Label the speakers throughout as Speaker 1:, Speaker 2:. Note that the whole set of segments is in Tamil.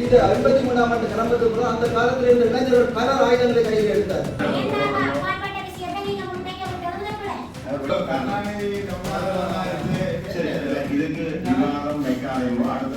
Speaker 1: இந்த 53ஆம் ஆண்டு கிளம்புறதுக்கு அந்த காலத்தில் இந்த இளைஞர்கள் பல ஆயுதங்களை கையில் எடுத்தார்.
Speaker 2: இதுக்கு விவாதம் வைக்காதையோ அடுத்த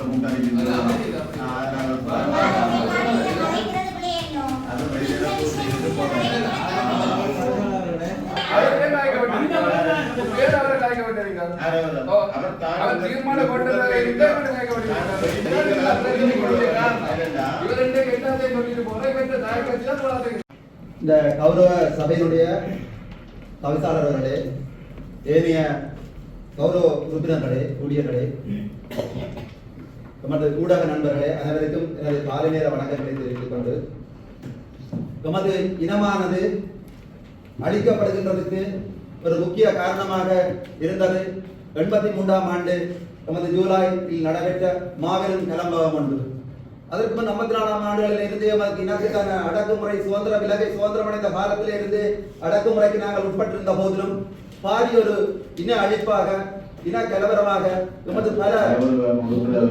Speaker 1: இந்த கௌரவ சபையினுடைய தவிசாளர் அவர்களே, ஏனைய கௌரவ உறுப்பினர்களே, ஊழியர்களே, எமது ஊடக நண்பர்களே, அனைவருக்கும் எனது காலை நேர வணக்கங்களை தெரிவித்துக் கொண்டு, எமது இனமானது அழிக்கப்படுகின்றதுக்கு ஒரு முக்கிய காரணமாக இருந்தது 83ஆம் ஆண்டு நமது ஜூலையில் நடைபெற்ற மாபெரும் கலம்பகம் ஒன்று. அதற்கு முன் 54ஆம் ஆண்டுகளில் இருந்து நமக்கு இனத்துக்கான அடக்குமுறை சுதந்திரமடைந்த காலத்திலே இருந்து அடக்குமுறைக்கு நாங்கள் உட்பட்டிருந்த போதிலும் பாரி ஒரு இன அழிப்பாக, இன கலவரமாக எமது பல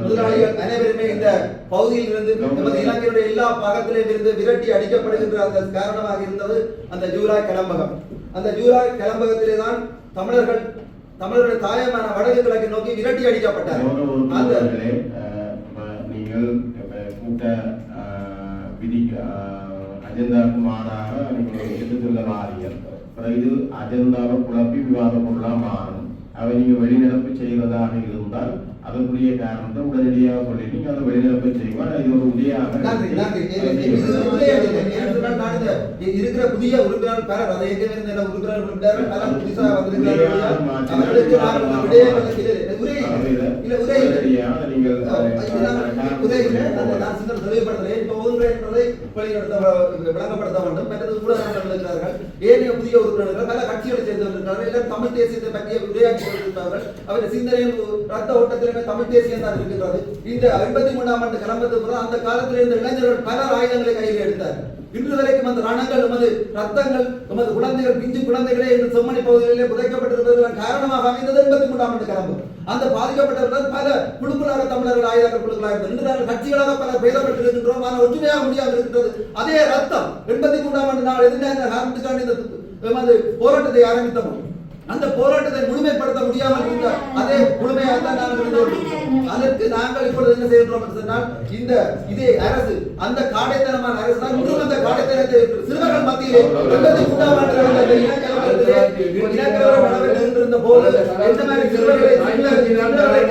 Speaker 1: முதலாளிகள் அனைவருமே இந்த பகுதியில் இருந்து எமது இலங்கையுடைய எல்லா பாகத்திலும் இருந்து விரட்டி அடிக்கப்படுகின்ற அந்த காரணமாக இருந்தது அந்த ஜூலை கலம்பகம். அந்த ஜூலை கலம்பகத்திலே தான் தமிழர்களுடைய தாயமான வடக்கு கிழக்கை நோக்கி விரட்டி அடிக்கப்பட்டார்கள். அந்த
Speaker 2: நீங்கள் கூட்ட விதி அஜெண்டாவுக்கு மாறாக நீங்கள் எடுத்துள்ள வாரியல் இது அஜெண்டாவை குழப்பி விவாத பொருளாக மாறும். அவை நீங்க வெளிநடப்பு செய்வதாக இருந்தால் அதற்குரிய காரணத்தை உடனடியாக சொல்லி நீங்க அதை வெளிநடப்பு செய்வார். இது ஒரு உதயாக
Speaker 1: இருக்கிற புதிய உறுப்பினர் பலர் அதை உறுப்பினர் பலர் புதுசாக விளங்கப்படுத்த வேண்டும். மற்றது ஊடகங்கள் இருக்கிறார்கள், ஏனைய புதிய உறுப்பினர்கள் பல கட்சிகளை சேர்ந்திருக்கிறார்கள், தமிழ் தேசியத்தை பற்றிய உரையாற்றி கொண்டிருக்கிறார்கள். அவருடைய சிந்தனையின் ரத்த ஓட்டத்திலுமே தமிழ் தேசியம் தான் இருக்கின்றது. இந்த 53ஆம் ஆண்டு கிளம்புறதுக்கு அந்த காலத்தில் இருந்த இளைஞர்கள் பல ஆயுதங்களை கையில் எடுத்தார்கள். இன்று வரைக்கும் அந்த ரணங்கள், எமது ரத்தங்கள், எமது குழந்தைகள், பிஞ்சு குழந்தைகளே இந்த செம்மணி பகுதிகளிலே புதைக்கப்பட்டிருப்பதற்கு காரணமாக அமைந்தது 83ஆம் ஆண்டு கிளம்பு. அந்த பாதிக்கப்பட்டவர்கள் பல குழுக்களாக தமிழர்கள் ஆயுதங்கள் குழுக்களாக இருந்தது. இன்று நாங்கள் கட்சிகளாக பல பேதப்பட்டிருக்கின்றோம். ஆனால் ஒற்றுமையாக முடியாமல் இருக்கின்றது. அதே ரத்தம் 83ஆம் ஆண்டு நாள் எதிர்ந்த காரணத்துக்கான இந்த போராட்டத்தை ஆரம்பித்தோம். அந்த போராட்டத்தை முழுமைப்படுத்த முடியாமல் இருந்த அதே முழுமையாகத்தான் நாங்கள் இருந்தோம். அதற்கு நாங்கள் இப்பொழுது என்ன செய்கின்றோம் என்று சொன்னால், இந்த இதே அரசு, அந்த காடைத்தனமான அரசு தான் இன்னும் அந்த காடைத்தனத்தை சிறுவர்கள் மத்தியிலே 83ஆம் ஆண்டு இனக்கலவரம் நடைபெற்றிருந்த போது எந்த மாதிரி சிறுவர்களை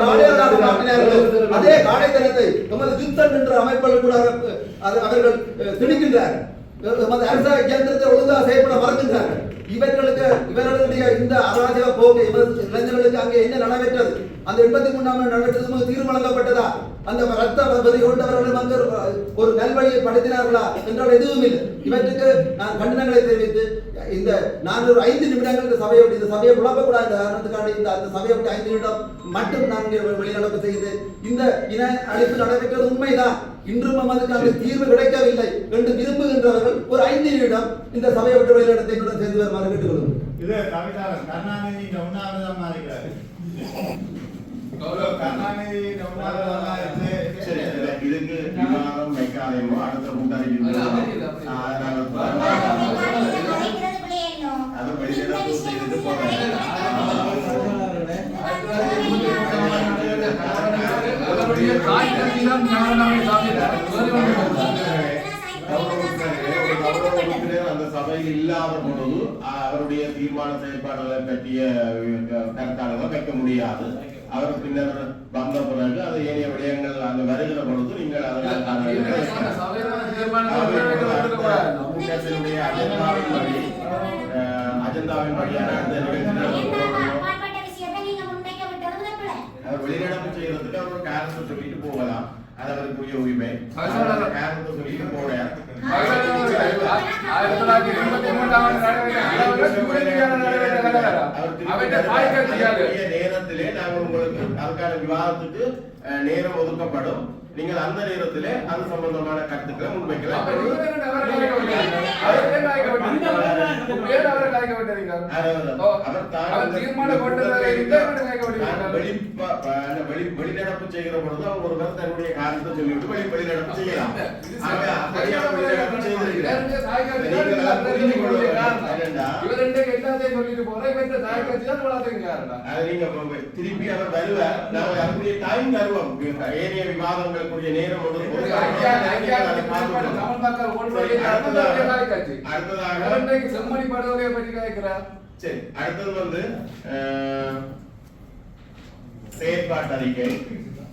Speaker 1: காடையர்களாக மாற்றினார்கள், அதே காடைத்தனத்தை நமது யுத்தம் என்ற அமைப்புகள் கூட அவர்கள் திணிக்கின்றார்கள். நமது அரசாங்க இயந்திரத்தை ஒழுங்காக செயல்பட மறக்கின்றார்கள். இவர்களுடைய இந்த அராஜக போக்கு இளைஞர்களுக்கு அங்கே என்ன நடைபெற்றது? அந்த 83ஆம் ஆண்டு நடைபெற்றது தீர்வு வழங்கப்பட்டதா? அந்த ரத்த வரி கொண்டவர்கள் வந்து ஒரு நல்வழியை படுத்தினார்களா என்றால் எதுவும் இல்லை. இவற்றுக்கு நான் கண்டனங்களை தெரிவித்து நான் ஒரு 5 நிமிடங்கள் இந்த சபையை குழப்பக்கூடாது என்ற காரணத்துக்காக அந்த சபையை விட்டு 5 நிமிடம் மட்டும் நாங்கள் வெளிநடப்பு செய்து இந்த இன அழிப்பு நடைபெற்றது உண்மைதான், இன்றும் நமக்கு அந்த தீர்வு கிடைக்கவில்லை என்று விரும்புகின்றவர்கள் ஒரு 5 நிமிடம் இந்த சபையை விட்டு வெளிநடத்தை சேர்ந்து வருமாறு கேட்டுக்கொள்ளும்.
Speaker 3: இது கவிதாளர் கருணாநிதி உண்ணாவிரதமா இருக்கிறார். கருணாநிதி
Speaker 2: இதுக்கு விவாதம் வைக்காதையோ அடுத்த கூட்டாளி அதை வெளிநடப்பு செய்து போறேன். அந்த சபையில் இல்லாத பொழுது அவருடைய தீர்மான செயல்பாடுகளை பற்றிய கருத்தாளர்கள் வைக்க முடியாது. அவர் பின்னர் வந்த பிறகு அது ஏனைய விடயங்கள் அந்த வருகிற பொழுது நீங்கள் அஜெண்டாவின் படியான வெளிநடப்பு செய்யறதுக்கு அவர் காரணத்தை சொல்லிட்டு போகலாம். அது அவருக்குரிய உரிமை. காரணத்தை சொல்லிட்டு போற நேரத்திலே நாங்கள் உங்களுக்கு அதுக்கான விவாதத்துக்கு நேரம் ஒதுக்கப்படும். நீங்கள் அந்த நேரத்திலே அது சம்பந்தமான கருத்துக்களை முன்வைக்கலாம்.
Speaker 4: அப்ப இவரு என்ன அவரை கலைக்க விட்டாரு? அவரு என்ன கலைக்க விட்டாரு? வேற அவரை கலைக்க விட்டாருங்க. அவர் தீர்மானம் கொண்டதால இந்த கலைக்க விட்டாரு.
Speaker 2: வெளிநடப்பு செய்கிற பொழுது அவர் ஒருவர் தன்னுடைய காரணத்தை சொல்லிவிட்டு வெளிநடப்பு செய்யலாம். திருப்பி அவர் வருவார். நாங்கள் அதுக்குரிய டைம் தருவோம். ஏனைய விவாதங்களுக்குரிய நேரம் அடுத்தது செயற்பாட்டு அறிக்கை.